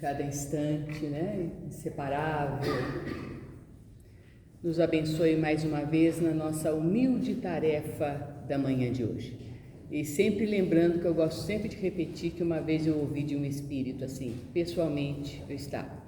cada instante, né? Inseparável. Nos abençoe mais uma vez na nossa humilde tarefa da manhã de hoje. E sempre lembrando que eu gosto sempre de repetir que uma vez eu ouvi de um espírito assim, pessoalmente eu estava.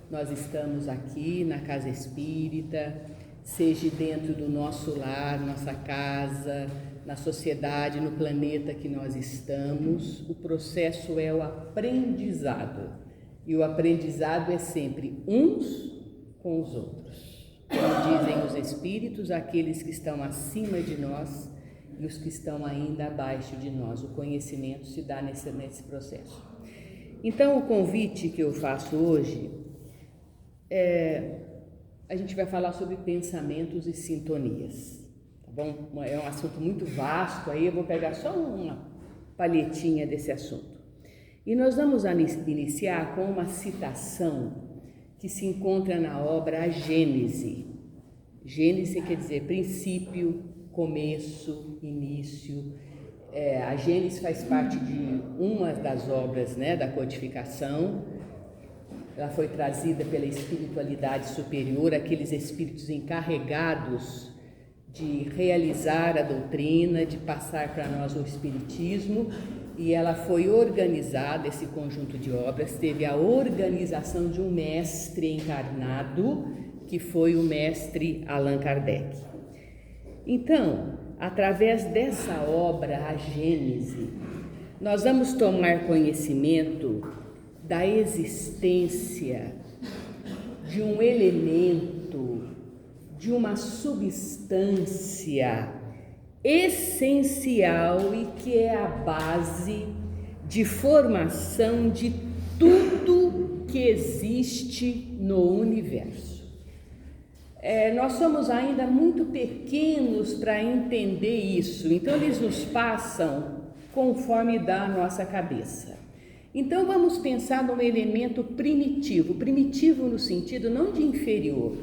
Nós estamos aqui na casa espírita, seja dentro do nosso lar, nossa casa, na sociedade, no planeta que nós estamos, o processo é o aprendizado. E o aprendizado é sempre uns com os outros. Como dizem os espíritos, aqueles que estão acima de nós e os que estão ainda abaixo de nós. O conhecimento se dá nesse processo. Então, o convite que eu faço hoje a gente vai falar sobre pensamentos e sintonias, tá bom? É um assunto muito vasto, aí eu vou pegar só uma palhetinha desse assunto. E nós vamos iniciar com uma citação que se encontra na obra A Gênese. Gênese quer dizer princípio, começo, início. A Gênese faz parte de uma das obras, né, da codificação. Ela foi trazida pela espiritualidade superior, aqueles espíritos encarregados de realizar a doutrina, de passar para nós o espiritismo, e ela foi organizada, esse conjunto de obras, teve a organização de um mestre encarnado, que foi o mestre Allan Kardec. Então, através dessa obra, a Gênese, nós vamos tomar conhecimento da existência de um elemento, de uma substância essencial e que é a base de formação de tudo que existe no universo. Nós somos ainda muito pequenos para entender isso, então eles nos passam conforme dá a nossa cabeça. Então vamos pensar num elemento primitivo, primitivo no sentido não de inferior,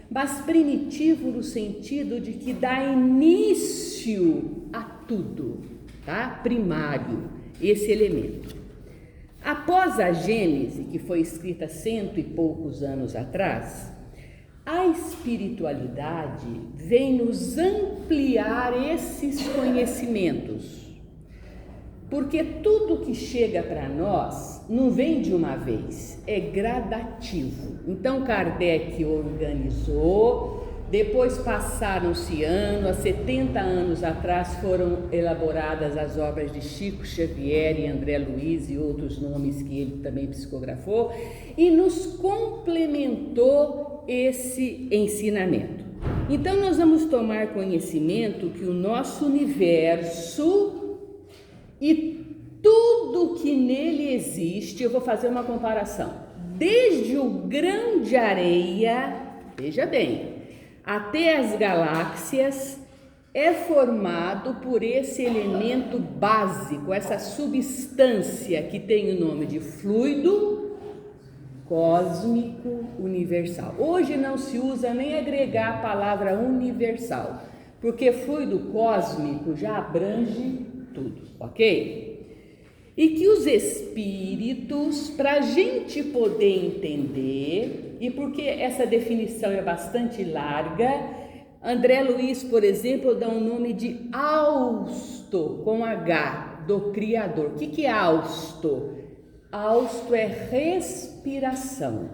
mas primitivo no sentido de que dá início a tudo, tá? Primário, esse elemento. Após a Gênese, que foi escrita 100 e poucos anos atrás, a espiritualidade vem nos ampliar esses conhecimentos, porque tudo que chega para nós não vem de uma vez, é gradativo. Então Kardec organizou, depois passaram-se anos, há 70 anos atrás foram elaboradas as obras de Chico Xavier e André Luiz e outros nomes que ele também psicografou, e nos complementou esse ensinamento. Então nós vamos tomar conhecimento que o nosso universo e tudo que nele existe, eu vou fazer uma comparação, desde o grão de areia, veja bem, até as galáxias, é formado por esse elemento básico, essa substância que tem o nome de fluido cósmico universal. Hoje não se usa nem agregar a palavra universal, porque fluido cósmico já abrange tudo, ok? E que os espíritos, para a gente poder entender, e porque essa definição é bastante larga, André Luiz, por exemplo, dá o nome de Hausto, com H, do Criador. O que é Hausto? Hausto é respiração.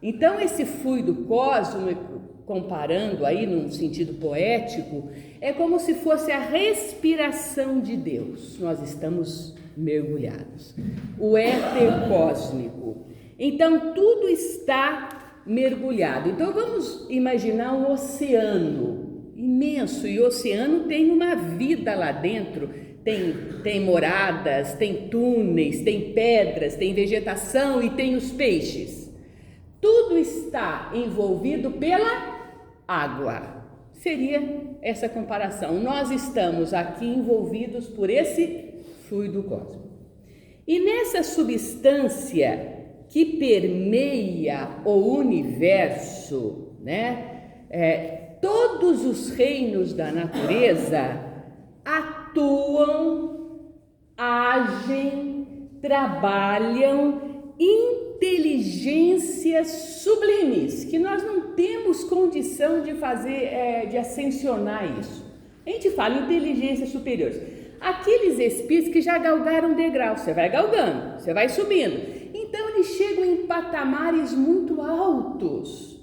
Então, esse fluido cósmico, comparando aí num sentido poético, é como se fosse a respiração de Deus. Nós estamos mergulhados. O éter cósmico. Então, tudo está mergulhado. Então, vamos imaginar um oceano imenso. E o oceano tem uma vida lá dentro. Tem moradas, tem túneis, tem pedras, tem vegetação e tem os peixes. Tudo está envolvido pela água. Seria essa comparação. Nós estamos aqui envolvidos por esse fluido cósmico. E nessa substância que permeia o universo, né? Todos os reinos da natureza atuam, agem, trabalham inteligências sublimes, que nós não temos condição de fazer, de ascensionar isso. A gente fala inteligências superiores. Aqueles espíritos que já galgaram degrau, você vai galgando, você vai subindo. Então eles chegam em patamares muito altos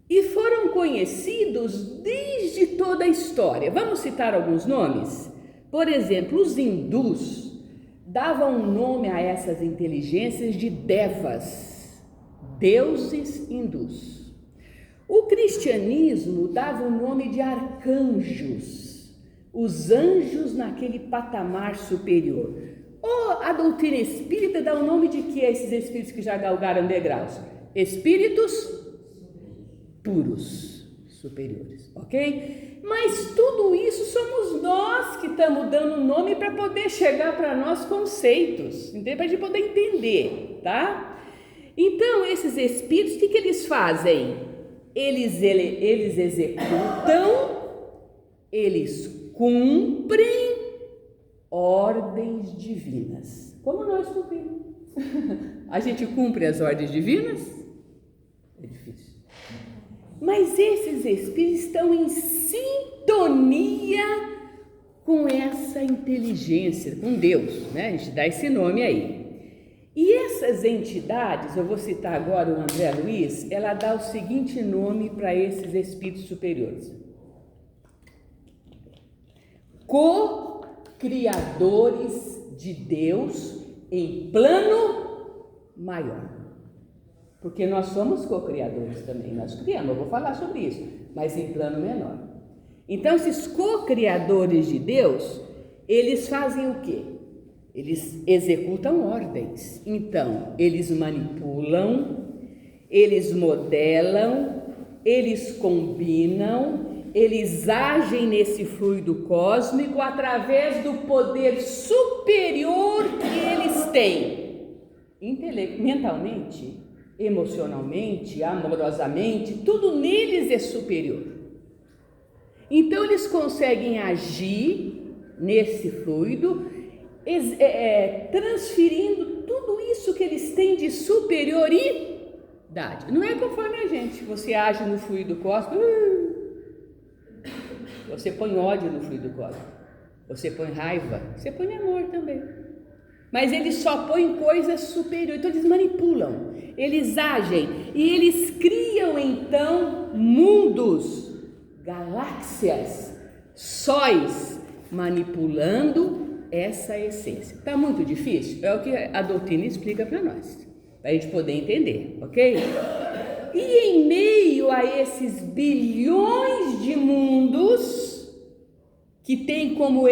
e foram conhecidos desde toda a história. Vamos citar alguns nomes? Por exemplo, os hindus davam um nome a essas inteligências de devas, deuses hindus. O cristianismo dava o nome de arcanjos, os anjos naquele patamar superior. A doutrina espírita dá o nome de que esses espíritos que já galgaram degraus? Espíritos puros, superiores, ok? Mas tudo isso somos nós que estamos dando nome para poder chegar para nós conceitos, para a gente poder entender, tá? Então, esses espíritos, o que eles fazem? Eles executam, eles cumprem ordens divinas. Como nós cumprimos? A gente cumpre as ordens divinas? É difícil. Mas esses espíritos estão em sintonia com essa inteligência, com Deus, né? A gente dá esse nome aí. E essas entidades, eu vou citar agora o André Luiz, ela dá o seguinte nome para esses espíritos superiores: co-criadores de Deus em plano maior. Porque nós somos co-criadores também, nós criamos, eu vou falar sobre isso, mas em plano menor. Então, esses co-criadores de Deus, eles fazem o quê? Eles executam ordens. Então, eles manipulam, eles modelam, eles combinam, eles agem nesse fluido cósmico através do poder superior que eles têm, mentalmente, emocionalmente, amorosamente, tudo neles é superior. Então eles conseguem agir nesse fluido, transferindo tudo isso que eles têm de superioridade. Não é conforme a gente, você age no fluido cósmico, você põe ódio no fluido cósmico, você põe raiva, você põe amor também. Mas eles só põem coisas superiores, então eles manipulam, eles agem e eles criam então mundos, galáxias, sóis, manipulando essa essência. Está muito difícil? É o que a doutrina explica para nós, para a gente poder entender, ok? E em meio a esses bilhões de mundos, que tem como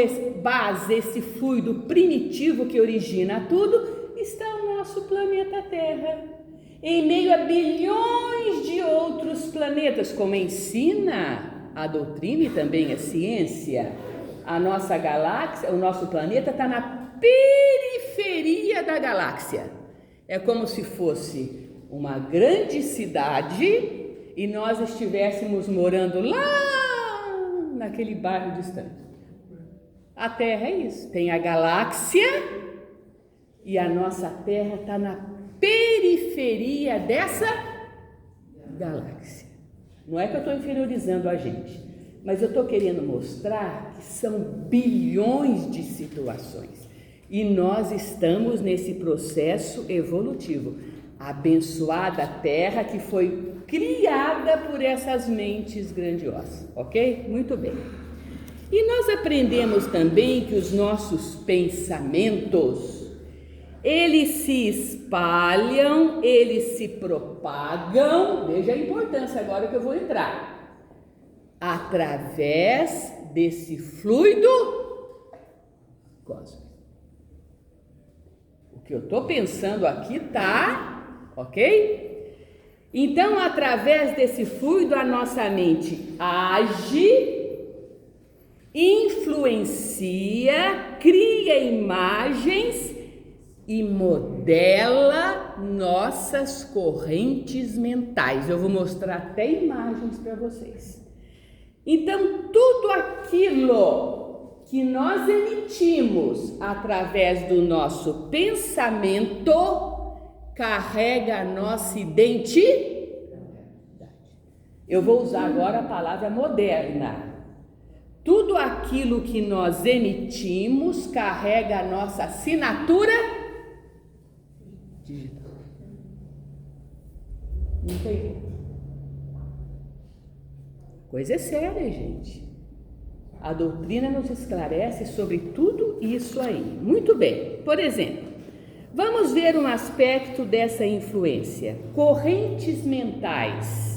base esse fluido primitivo que origina tudo, está o nosso planeta Terra. Em meio a bilhões de outros planetas, como ensina a doutrina e também a ciência, a nossa galáxia, o nosso planeta está na periferia da galáxia. É como se fosse uma grande cidade e nós estivéssemos morando lá naquele bairro distante. A Terra é isso, tem a galáxia e a nossa Terra está na periferia dessa galáxia. Não é que eu estou inferiorizando a gente, mas eu estou querendo mostrar que são bilhões de situações e nós estamos nesse processo evolutivo. Abençoada Terra que foi criada por essas mentes grandiosas, ok? Muito bem. E nós aprendemos também que os nossos pensamentos, eles se espalham, eles se propagam, veja a importância agora que eu vou entrar, através desse fluido cósmico. O que eu estou pensando aqui tá, ok? Então, através desse fluido, a nossa mente age, influencia, cria imagens e modela nossas correntes mentais. Eu vou mostrar até imagens para vocês. Então, tudo aquilo que nós emitimos através do nosso pensamento carrega a nossa identidade. Eu vou usar agora a palavra moderna. Tudo aquilo que nós emitimos carrega a nossa assinatura digital. Não tem. Coisa é séria, gente. A doutrina nos esclarece sobre tudo isso aí. Muito bem. Por exemplo, vamos ver um aspecto dessa influência. Correntes mentais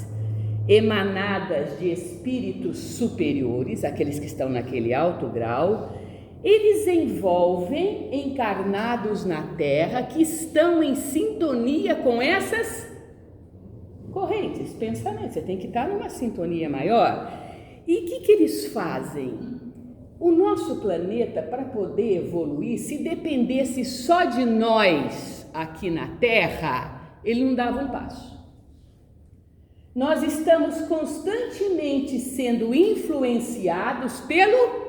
emanadas de espíritos superiores, aqueles que estão naquele alto grau, eles envolvem encarnados na Terra que estão em sintonia com essas correntes, pensamentos. Você tem que estar numa sintonia maior. E o que eles fazem? O nosso planeta, para poder evoluir, se dependesse só de nós aqui na Terra, ele não dava um passo. Nós estamos constantemente sendo influenciados pelo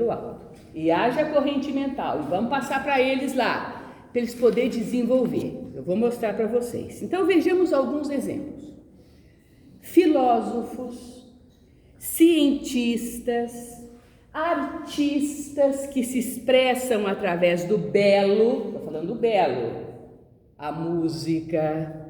alto. E haja corrente mental. E vamos passar para eles lá, para eles poderem desenvolver. Eu vou mostrar para vocês. Então vejamos alguns exemplos. Filósofos, cientistas, artistas que se expressam através do belo, estou falando do belo, a música,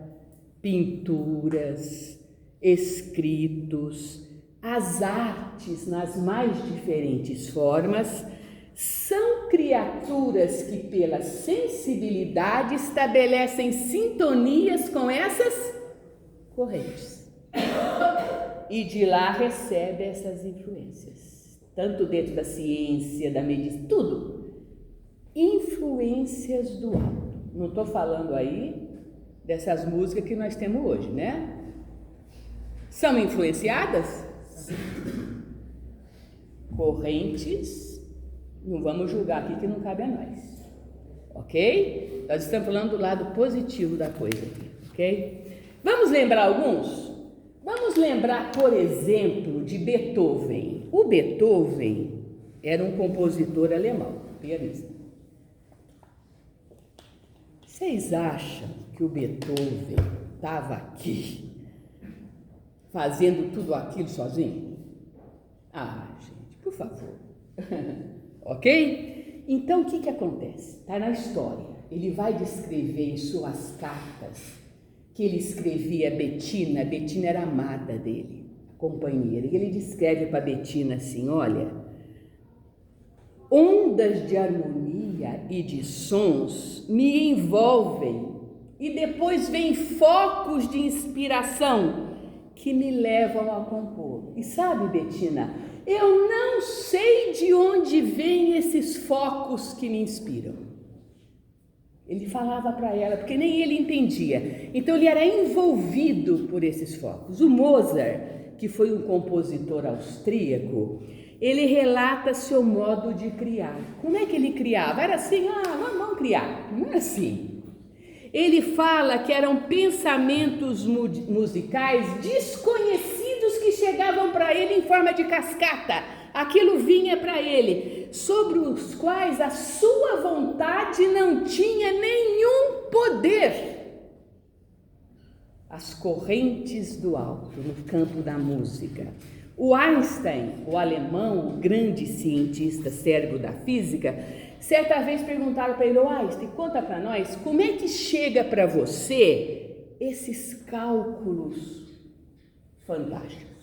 pinturas, escritos, as artes nas mais diferentes formas, são criaturas que pela sensibilidade estabelecem sintonias com essas correntes. E de lá recebe essas influências, tanto dentro da ciência, da medicina, tudo. Influências do alto. Não estou falando aí dessas músicas que nós temos hoje, né? São influenciadas? Sim. Correntes, não vamos julgar aqui que não cabe a nós, ok? Nós estamos falando do lado positivo da coisa aqui, ok? Vamos lembrar alguns? Vamos lembrar, por exemplo, de Beethoven. O Beethoven era um compositor alemão, pianista. Vocês acham que o Beethoven estava aqui fazendo tudo aquilo sozinho? Ah, gente, por favor. Ok? Então, o que acontece? Está na história. Ele vai descrever em suas cartas que ele escrevia a Bettina. A Bettina era amada dele, a companheira. E ele descreve para a Bettina assim, olha, ondas de harmonia e de sons me envolvem e depois vem focos de inspiração que me levam a compor. E sabe, Bettina, eu não sei de onde vêm esses focos que me inspiram. Ele falava para ela, porque nem ele entendia. Então ele era envolvido por esses focos. O Mozart, que foi um compositor austríaco, ele relata seu modo de criar. Como é que ele criava? Era assim, vamos criar. Não é assim. Ele fala que eram pensamentos musicais desconhecidos que chegavam para ele em forma de cascata. Aquilo vinha para ele, sobre os quais a sua vontade não tinha nenhum poder. As correntes do alto no campo da música. O Einstein, o alemão, o grande cientista cérebro da física, certa vez perguntaram para ele, Einstein, conta para nós, como é que chega para você esses cálculos fantásticos?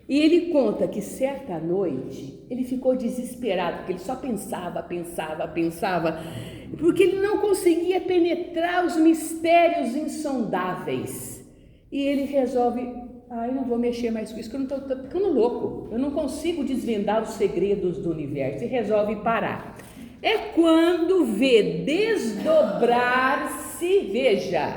E ele conta que certa noite ele ficou desesperado, porque ele só pensava, porque ele não conseguia penetrar os mistérios insondáveis. E ele resolve, eu não vou mexer mais com isso, porque eu estou ficando louco, eu não consigo desvendar os segredos do universo, e resolve parar. É quando vê desdobrar-se, veja,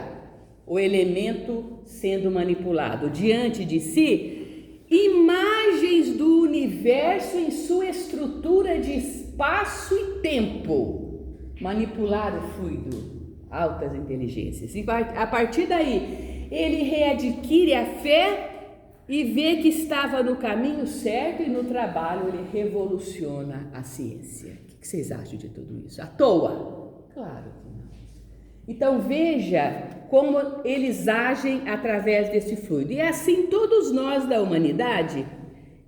o elemento sendo manipulado diante de si, imagens do universo em sua estrutura de espaço e tempo, manipular o fluido, altas inteligências. E a partir daí, ele readquire a fé e vê que estava no caminho certo e no trabalho ele revoluciona a ciência. O que vocês acham de tudo isso? À toa? Claro que não. Então veja como eles agem através desse fluido. E assim todos nós da humanidade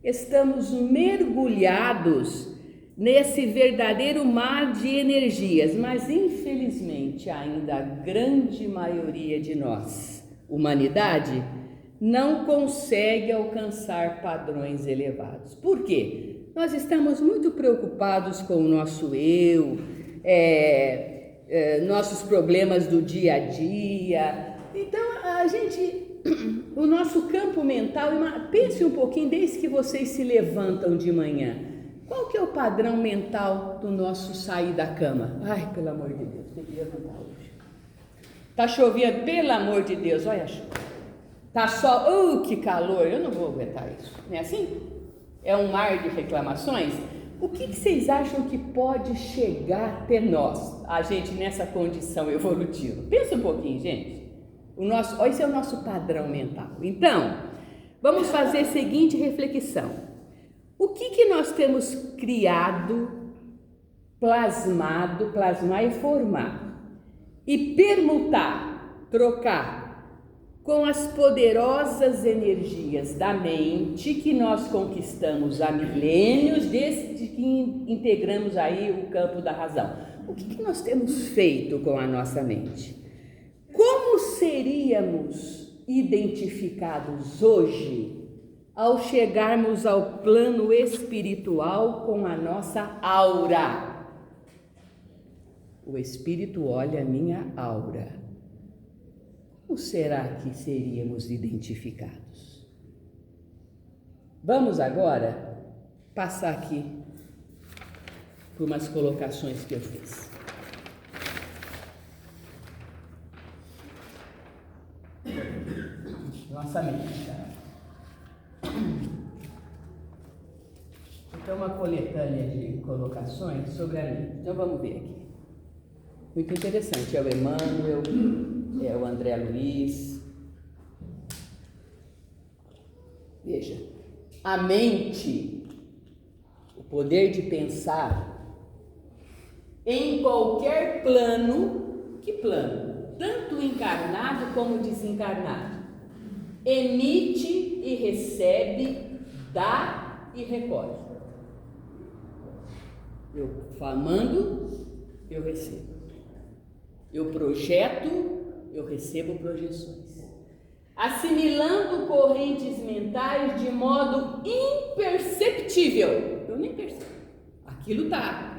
estamos mergulhados nesse verdadeiro mar de energias, mas infelizmente ainda a grande maioria de nós, humanidade, não consegue alcançar padrões elevados. Por quê? Nós estamos muito preocupados com o nosso eu, nossos problemas do dia a dia. Então o nosso campo mental, pense um pouquinho desde que vocês se levantam de manhã. Qual que é o padrão mental do nosso sair da cama? Ai, pelo amor de Deus, tem que levantar hoje. Tá chovendo, pelo amor de Deus, olha a chuva. Tá sol, que calor, eu não vou aguentar isso. Não é assim? É um mar de reclamações. O que vocês acham que pode chegar até nós, a gente nessa condição evolutiva? Pensa um pouquinho, gente. Esse é o nosso padrão mental. Então, vamos fazer a seguinte reflexão. O que nós temos criado, plasmar e formar, e permutar, trocar, com as poderosas energias da mente que nós conquistamos há milênios, desde que integramos aí o campo da razão. O que nós temos feito com a nossa mente? Como seríamos identificados hoje ao chegarmos ao plano espiritual com a nossa aura? O espírito olha a minha aura. Como será que seríamos identificados? Vamos agora passar aqui por umas colocações que eu fiz. Nossa mente, tá? Então, uma coletânea de colocações sobre a mente. Então, vamos ver aqui. Muito interessante. É o Emmanuel, é o André Luiz. Veja, a mente, o poder de pensar em qualquer plano, que plano? Tanto encarnado como desencarnado, emite e recebe, dá e recolhe. Eu mando, eu recebo. Eu projeto, eu recebo projeções. Assimilando correntes mentais de modo imperceptível. Eu nem percebo. Aquilo está.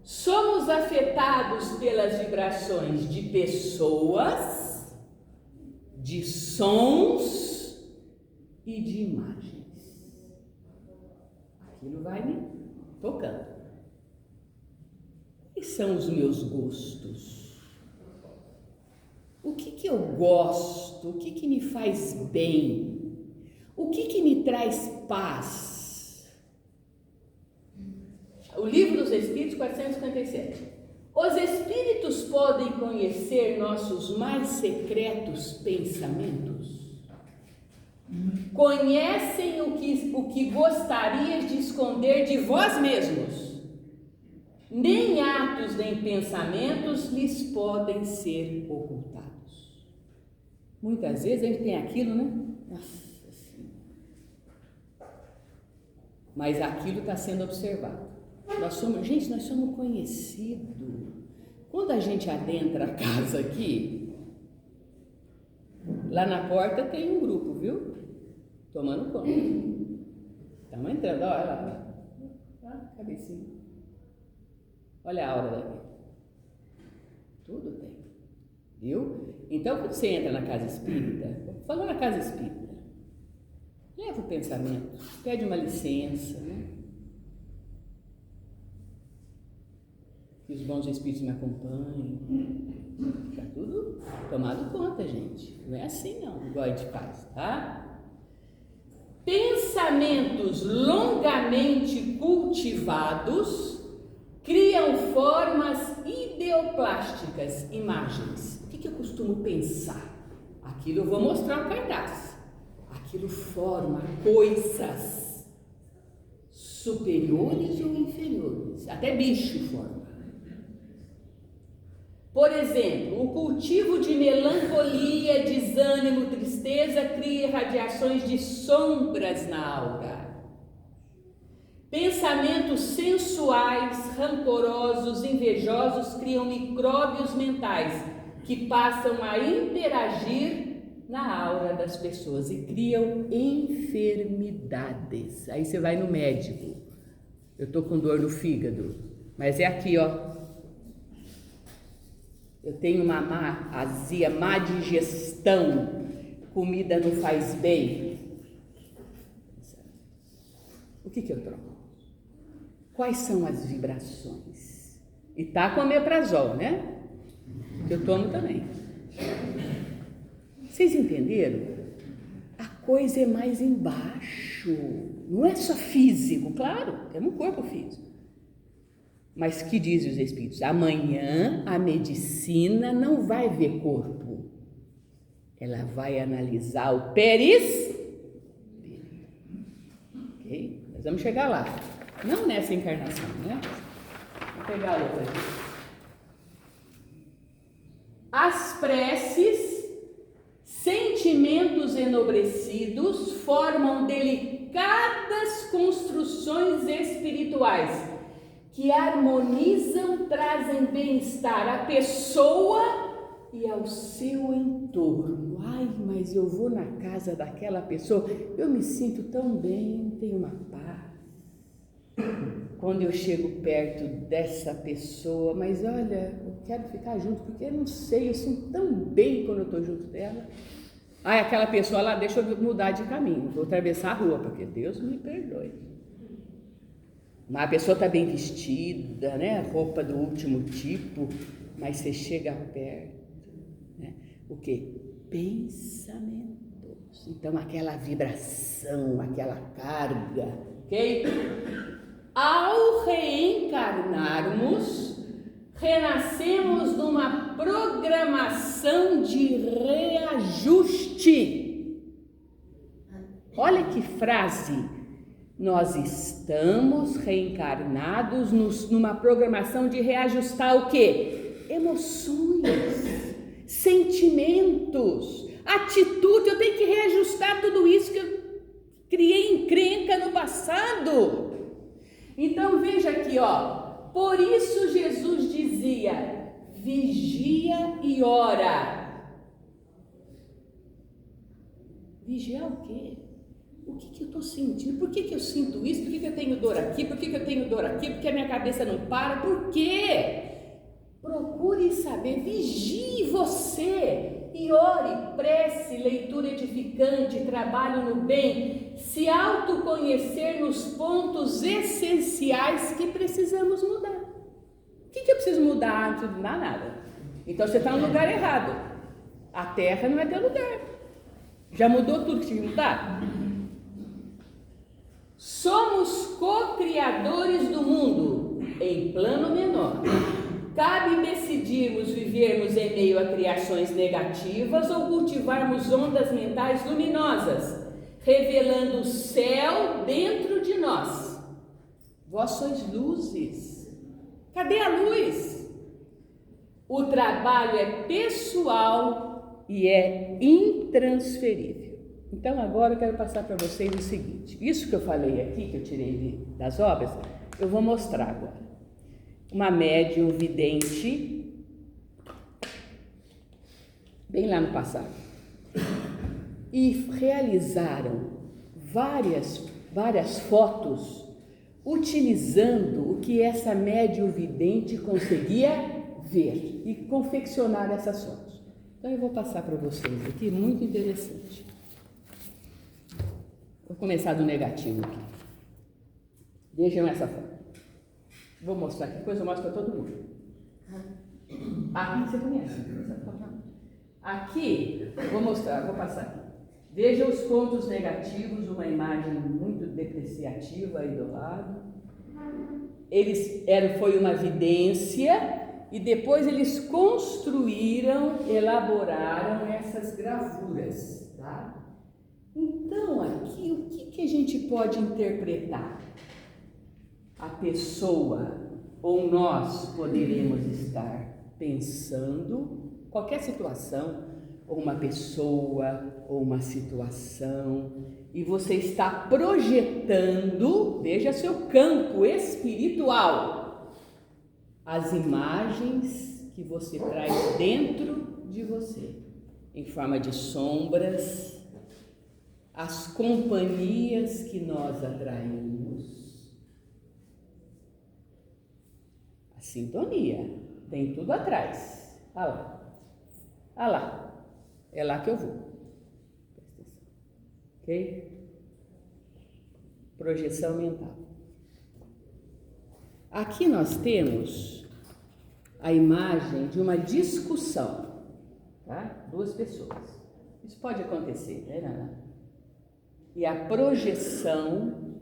Somos afetados pelas vibrações de pessoas, de sons e de imagens. Aquilo vai me tocando. Quais são os meus gostos? O que eu gosto? O que me faz bem? O que me traz paz? O Livro dos Espíritos, 457. Os espíritos podem conhecer nossos mais secretos pensamentos? Conhecem o que gostarias de esconder de vós mesmos? Nem atos nem pensamentos lhes podem ser ocultados. Muitas vezes a gente tem aquilo, né? Nossa Senhora. Mas aquilo está sendo observado. Nós somos conhecidos. Quando a gente adentra a casa aqui, lá na porta tem um grupo, viu? Tomando conta. Estamos entrando, olha lá. Cabecinha. Olha a aura daqui. Tudo tem. Viu? Então, quando você entra na casa espírita, falou na casa espírita, leva o pensamento, pede uma licença, né? Que os bons espíritos me acompanhem. Está tudo tomado conta, gente. Não é assim, não, igual a gente faz, tá? Pensamentos longamente cultivados criam formas ideoplásticas, imagens. O que eu costumo pensar? Aquilo eu vou mostrar o cartaz. Aquilo forma coisas superiores ou inferiores. Até bicho forma. Por exemplo, o cultivo de melancolia, desânimo, tristeza cria radiações de sombras na aura. Pensamentos sensuais, rancorosos, invejosos criam micróbios mentais que passam a interagir na aura das pessoas e criam enfermidades. Aí você vai no médico. Eu tô com dor no fígado, mas é aqui, ó. Eu tenho uma má azia, má digestão, comida não faz bem. O que eu troco? Quais são as vibrações? E tá com omeprazol, né? Que eu tomo também. Vocês entenderam? A coisa é mais embaixo. Não é só físico, claro, temos um corpo físico. Mas que dizem os espíritos? Amanhã a medicina não vai ver corpo. Ela vai analisar o ok? Nós vamos chegar lá. Não nessa encarnação, né? Vou pegar a outra aqui. As preces, sentimentos enobrecidos, formam delicadas construções espirituais que harmonizam, trazem bem-estar à pessoa e ao seu entorno. Ai, mas eu vou na casa daquela pessoa, eu me sinto tão bem, tenho uma paz. Quando eu chego perto dessa pessoa, mas olha, eu quero ficar junto, porque eu não sei, eu sinto tão bem quando eu estou junto dela. Ai, aquela pessoa lá, deixa eu mudar de caminho, vou atravessar a rua, porque Deus me perdoe. Mas a pessoa está bem vestida, né? Roupa do último tipo, mas você chega perto, né? O quê? Pensamentos. Então, aquela vibração, aquela carga, ok? Ao reencarnarmos, renascemos numa programação de reajuste. Olha que frase! Nós estamos reencarnados numa programação de reajustar o quê? Emoções, sentimentos, atitude. Eu tenho que reajustar tudo isso que eu criei encrenca no passado. Então veja aqui, ó. Por isso Jesus dizia: vigia e ora. Vigiar o quê? O que eu estou sentindo? Por que eu sinto isso? Por que eu tenho dor aqui? Por que eu tenho dor aqui? Por que a minha cabeça não para? Por quê? Procure saber, vigie você e ore, prece, leitura edificante, trabalho no bem, se autoconhecer nos pontos essenciais que precisamos mudar. O que eu preciso mudar antes de mudar nada? Então você está no lugar errado. A terra não é teu lugar. Já mudou tudo que tinha que mudar? Somos co-criadores do mundo em plano menor. Cabe decidirmos vivermos em meio a criações negativas ou cultivarmos ondas mentais luminosas, revelando o céu dentro de nós. Vós sois luzes. Cadê a luz? O trabalho é pessoal e é intransferível. Então agora eu quero passar para vocês o seguinte, isso que eu falei aqui, que eu tirei das obras, eu vou mostrar agora. Uma médium vidente, bem lá no passado, e realizaram várias fotos, utilizando o que essa médium vidente conseguia ver e confeccionar essas fotos. Então eu vou passar para vocês aqui, muito interessante. Vou começar do negativo aqui. Vejam essa foto. Vou mostrar aqui, depois eu mostro para todo mundo. Aqui você conhece. Aqui, vou mostrar, vou passar aqui. Veja os pontos negativos, uma imagem muito depreciativa aí do lado. Foi uma vidência e depois eles construíram, elaboraram essas gravuras, tá? Então, aqui, o que a gente pode interpretar? A pessoa ou nós poderemos estar pensando qualquer situação, ou uma pessoa, ou uma situação, e você está projetando, veja seu campo espiritual, as imagens que você traz dentro de você, em forma de sombras, as companhias que nós atraímos. A sintonia, tem tudo atrás. Olha lá, olha lá, é lá que eu vou. Presta atenção. Ok? Projeção mental. Aqui nós temos a imagem de uma discussão, tá? Duas pessoas. Isso pode acontecer, né, Nana? E a projeção,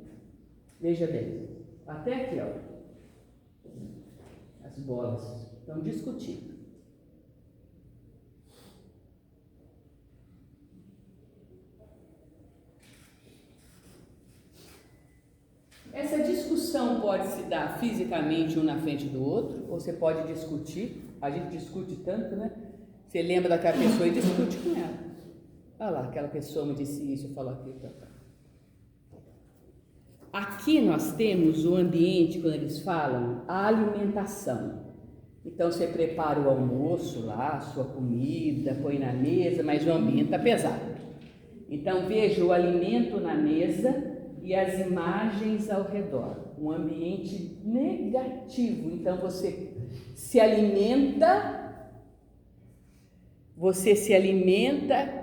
veja bem, até aqui, ó, as bolas estão discutindo. Essa discussão pode se dar fisicamente um na frente do outro, ou você pode discutir, a gente discute tanto, né? Você lembra daquela pessoa e discute com ela. Olha lá, aquela pessoa me disse isso, falou aquilo, tá. Aqui nós temos o ambiente, quando eles falam, a alimentação. Então você prepara o almoço lá, a sua comida, põe na mesa, mas o ambiente está pesado. Então veja o alimento na mesa e as imagens ao redor. Um ambiente negativo. Então você se alimenta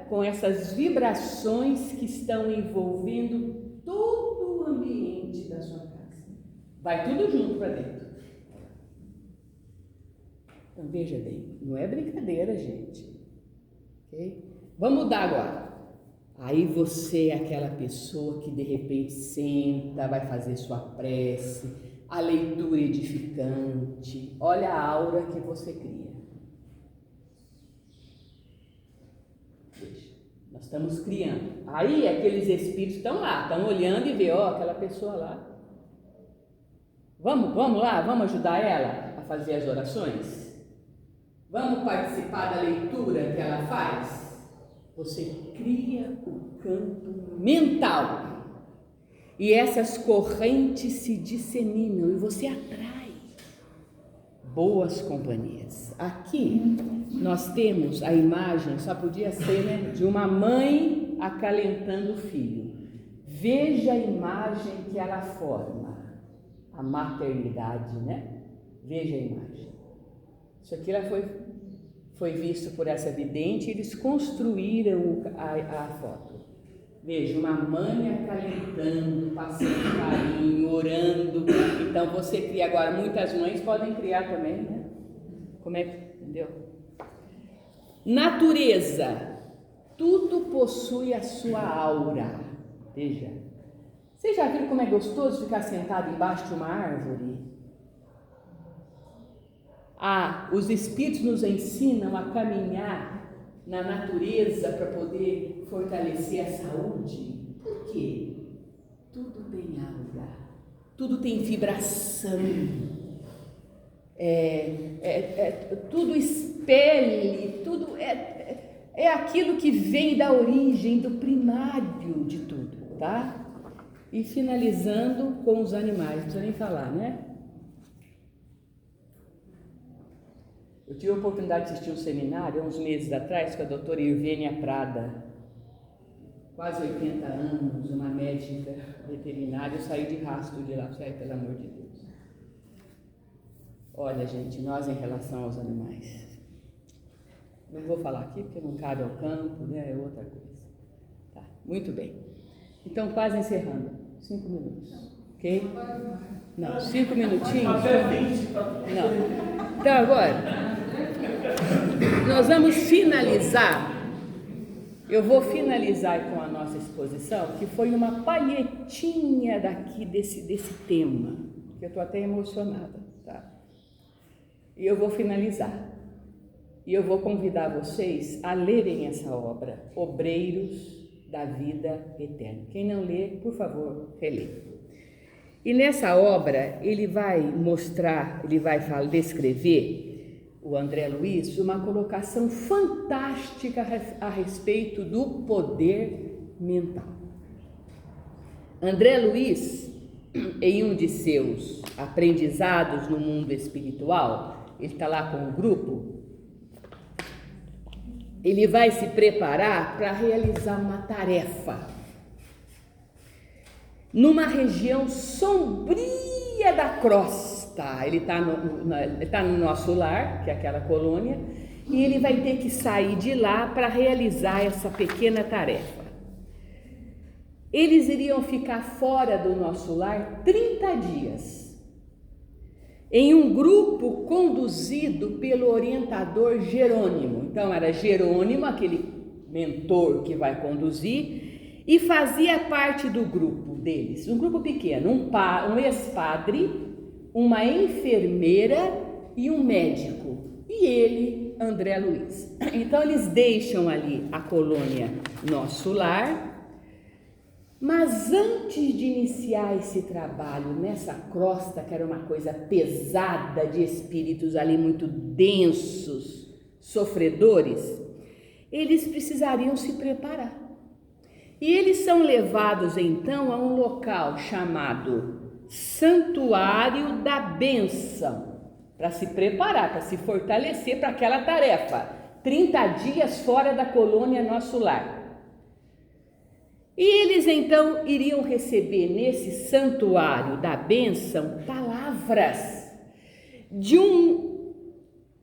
com essas vibrações que estão envolvendo todo o ambiente da sua casa. Vai tudo junto para dentro. Então veja bem, não é brincadeira, gente. Okay? Vamos mudar agora. Aí você é aquela pessoa que de repente senta, vai fazer sua prece, a leitura edificante. Olha a aura que você cria. Veja, nós estamos criando. Aí aqueles espíritos estão lá, estão olhando e vê, ó, aquela pessoa lá. Vamos lá, vamos ajudar ela a fazer as orações? Vamos participar da leitura que ela faz? Você cria o campo mental e essas correntes se disseminam e você atrai boas companhias. Aqui nós temos a imagem, só podia ser, né, de uma mãe acalentando o filho. Veja a imagem que ela forma, a maternidade, né? Veja a imagem. Isso aqui ela foi visto por essa vidente, eles construíram a foto. Veja, uma mãe acalentando, passando carinho, orando. Então você cria agora, muitas mães podem criar também, né? Como é que, entendeu? Natureza, tudo possui a sua aura. Veja, vocês já viram como é gostoso ficar sentado embaixo de uma árvore? Os espíritos nos ensinam a caminhar na natureza para poder fortalecer a saúde. Por quê? Tudo tem aura, tudo tem vibração, tudo expele, tudo é aquilo que vem da origem, do primário de tudo, tá? E finalizando com os animais, não precisa nem falar, né? Eu tive a oportunidade de assistir um seminário, há uns meses atrás, com a doutora Irvênia Prada, quase 80 anos, uma médica veterinária. Eu saí de rastro de lá, pelo amor de Deus. Olha, gente, nós em relação aos animais, não vou falar aqui porque não cabe ao campo, né? É outra coisa. Tá, muito bem. Então, quase encerrando. 5 minutos, ok? Não, 5 minutinhos. Não. Então, agora, nós vamos finalizar. Eu vou finalizar com a nossa exposição, que foi uma palhetinha daqui desse tema, que eu estou até emocionada, tá? E eu vou finalizar. E eu vou convidar vocês a lerem essa obra, Obreiros da Vida Eterna. Quem não lê, por favor, relê. E nessa obra ele vai mostrar, ele vai descrever o André Luiz, uma colocação fantástica a respeito do poder mental. André Luiz, em um de seus aprendizados no mundo espiritual, ele está lá com o grupo, ele vai se preparar para realizar uma tarefa numa região sombria da crosta. Ele está no nosso lar, que é aquela colônia, e ele vai ter que sair de lá para realizar essa pequena tarefa. Eles iriam ficar fora do nosso lar 30 dias, em um grupo conduzido pelo orientador Jerônimo. Então era Jerônimo, aquele mentor que vai conduzir, e fazia parte do grupo deles, um grupo pequeno, um ex-padre, uma enfermeira e um médico, e ele, André Luiz. Então eles deixam ali a colônia Nosso Lar. Mas antes de iniciar esse trabalho nessa crosta, que era uma coisa pesada de espíritos ali muito densos, sofredores, eles precisariam se preparar. E eles são levados então a um local chamado Santuário da Bênção, para se preparar, para se fortalecer para aquela tarefa, 30 dias fora da colônia Nosso Lar. E eles então iriam receber nesse santuário da bênção palavras de uma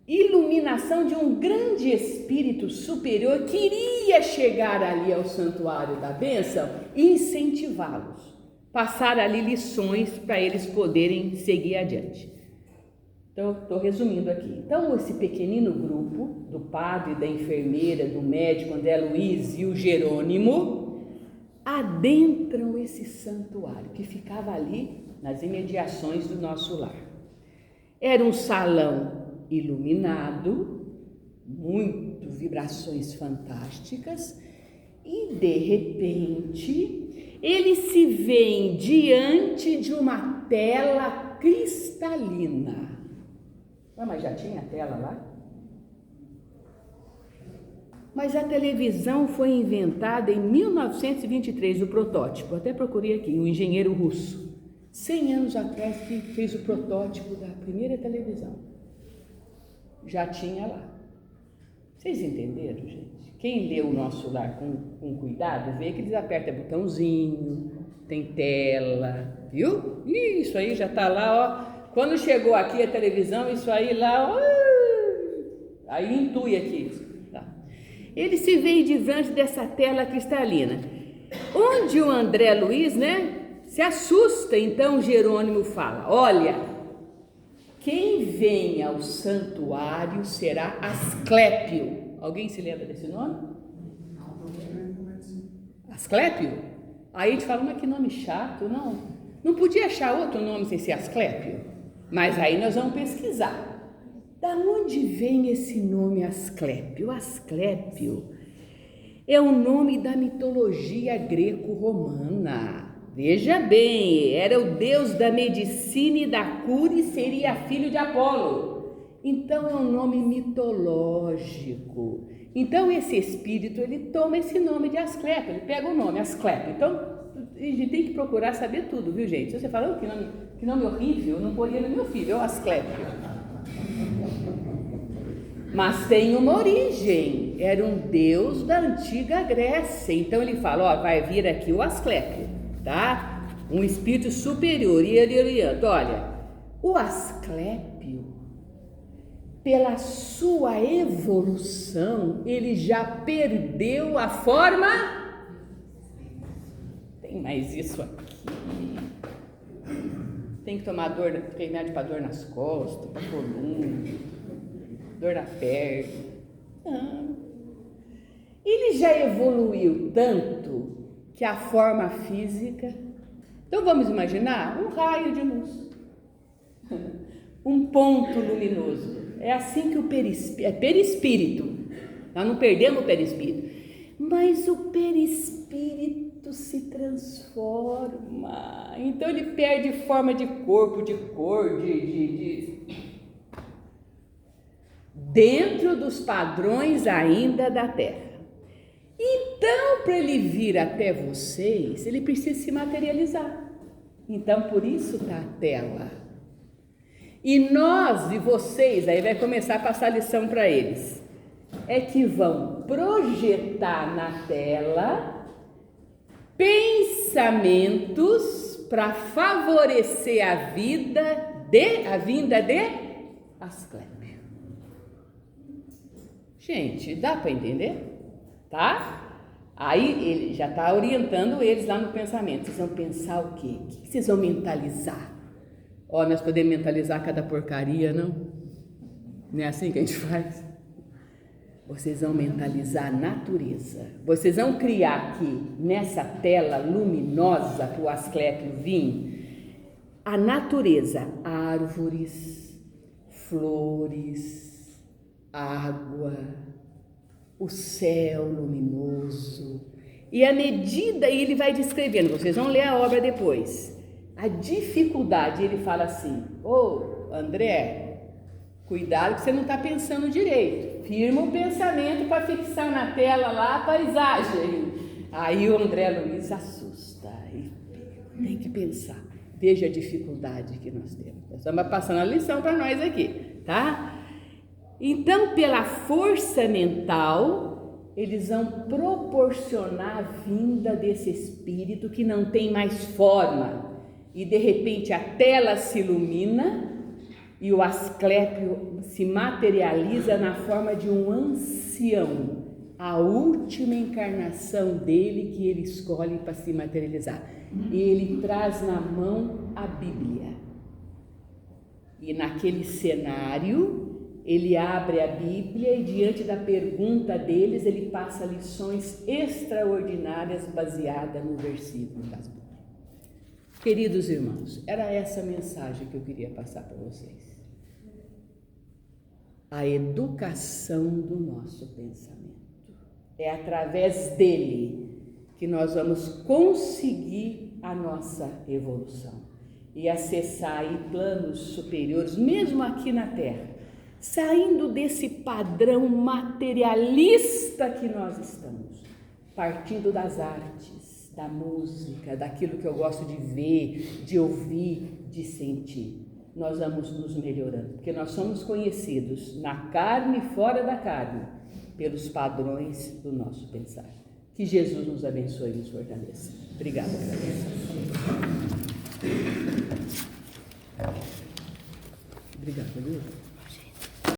iluminação de um grande espírito superior que iria chegar ali ao santuário da bênção e incentivá-los, passar ali lições para eles poderem seguir adiante. Então, estou resumindo aqui. Então, esse pequenino grupo do padre, da enfermeira, do médico André Luiz e o Jerônimo adentram esse santuário que ficava ali nas imediações do Nosso Lar. Era um salão iluminado, muito vibrações fantásticas, e de repente eles se veem diante de uma tela cristalina. Mas já tinha tela lá? Mas a televisão foi inventada em 1923, o protótipo, até procurei aqui, um engenheiro russo, 100 anos atrás, que fez o protótipo da primeira televisão. Já tinha lá. Vocês entenderam, gente? Quem lê o Nosso Lar com cuidado, vê que eles apertam botãozinho, tem tela, viu? Ih, isso aí já está lá, ó. Quando chegou aqui a televisão, isso aí lá, ó, aí intui aqui. Ele se vê diante dessa tela cristalina, onde o André Luiz, se assusta. Então Jerônimo fala: olha, quem vem ao santuário será Asclépio. Alguém se lembra desse nome? Asclépio? Aí a gente fala, mas que nome chato, não? Não podia achar outro nome sem ser Asclépio? Mas aí nós vamos pesquisar. Da onde vem esse nome Asclépio? Asclépio é o nome da mitologia greco-romana. Veja bem, era o deus da medicina e da cura e seria filho de Apolo. Então é um nome mitológico. Então esse espírito, ele toma esse nome de Asclépio, ele pega o nome Asclépio. Então a gente tem que procurar saber tudo, viu, gente? Se você falou que nome horrível, eu não poria no meu filho, é o Asclépio. Mas tem uma origem, era um deus da antiga Grécia. Então ele fala, ó, vai vir aqui o Asclépio, tá? Um espírito superior, e ele orienta, olha, o Asclépio, pela sua evolução, ele já perdeu a forma. Tem mais isso aqui. Tem que tomar remédio para dor nas costas, para coluna, dor na perna. Não. Ele já evoluiu tanto que a forma física. Então vamos imaginar um raio de luz, um ponto luminoso. É assim que o perispírito. Nós não perdemos o perispírito, mas o perispírito se transforma. Então ele perde forma de corpo, de cor, dentro dos padrões ainda da Terra. Então, para ele vir até vocês, ele precisa se materializar. Então, por isso está a tela. E nós e vocês, aí vai começar a passar a lição para eles, é que vão projetar na tela pensamentos para favorecer a vinda de Asclépio. Gente, dá para entender? Tá? Aí ele já está orientando eles lá no pensamento. Vocês vão pensar o quê? O que vocês vão mentalizar? Ó, nós podemos mentalizar cada porcaria, não? Não é assim que a gente faz? Vocês vão mentalizar a natureza. Vocês vão criar aqui, nessa tela luminosa para o Asclépio vir, a natureza, árvores, flores, água, o céu luminoso. E à medida, e ele vai descrevendo, vocês vão ler a obra depois, a dificuldade, ele fala assim: ô André, cuidado que você não está pensando direito, firma o pensamento para fixar na tela lá a paisagem. Aí o André Luiz assusta, e tem que pensar. Veja a dificuldade que nós temos. Nós estamos passando a lição para nós aqui, tá? Então, pela força mental, eles vão proporcionar a vinda desse espírito que não tem mais forma. E de repente a tela se ilumina e o Asclépio se materializa na forma de um ancião, a última encarnação dele que ele escolhe para se materializar. E ele traz na mão a Bíblia. E naquele cenário, ele abre a Bíblia e diante da pergunta deles, ele passa lições extraordinárias baseadas no versículo das Bíblias. Queridos irmãos, era essa a mensagem que eu queria passar para vocês. A educação do nosso pensamento. É através dele que nós vamos conseguir a nossa evolução e acessar aí planos superiores, mesmo aqui na Terra, saindo desse padrão materialista que nós estamos, partindo das artes, da música, daquilo que eu gosto de ver, de ouvir, de sentir. Nós vamos nos melhorando, porque nós somos conhecidos na carne e fora da carne, pelos padrões do nosso pensar. Que Jesus nos abençoe e nos fortaleça. Obrigada. Obrigada, viu?